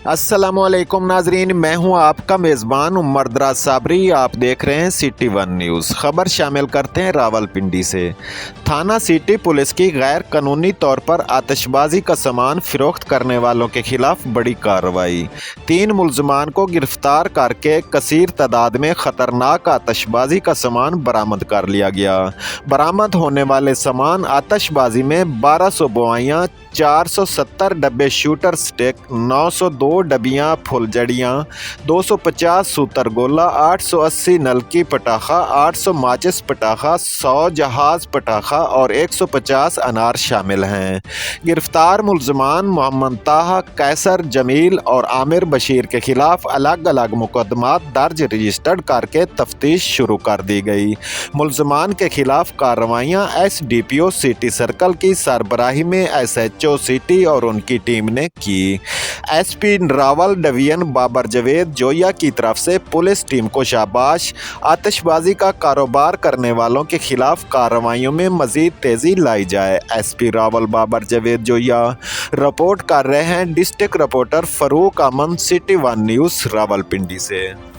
अस्सलामुअलैकुम नाजरीन, मैं हूं आपका मेज़बान उमर दराज साबरी। आप देख रहे हैं सिटी वन न्यूज़। खबर शामिल करते हैं रावलपिंडी से। थाना सिटी पुलिस की गैर कानूनी तौर पर आतिशबाजी का सामान फ़रोख्त करने वालों के खिलाफ बड़ी कार्रवाई। 3 मुलजमान को गिरफ्तार करके कसीर तादाद में ख़तरनाक आतिशबाजी का सामान बरामद कर लिया गया। बरामद होने वाले सामान आतिशबाजी में 1200 बुआइयाँ, 470 डब्बे शूटर स्टिक, 902 डबियाँ फुलझड़ियाँ, 250 सूतर गोला, 880 नलकी पटाखा, 800 माचिस पटाखा, 100 जहाज़ पटाखा और 150 अनार शामिल हैं। गिरफ्तार मुलजमान मोहम्मद ताहा, कैसर, जमील और आमिर बशीर के खिलाफ अलग अलग मुकदमात दर्ज रजिस्टर्ड करके तफ्तीश शुरू कर दी गई। मुलजमान के खिलाफ कार्रवाइयाँ SDPO सिटी सर्कल की सरबराही में SHO सिटी और उनकी टीम ने की। SP रावल डिवीजन बाबर जवेद जोया की तरफ से पुलिस टीम को शाबाश। आतिशबाजी का कारोबार करने वालों के खिलाफ कार्रवाइयों में मजीद तेजी लाई जाए। SP रावल बाबर जवेद जोया। रिपोर्ट कर रहे हैं डिस्ट्रिक्ट रिपोर्टर फरूक अमन, सिटी वन न्यूज़ रावलपिंडी से।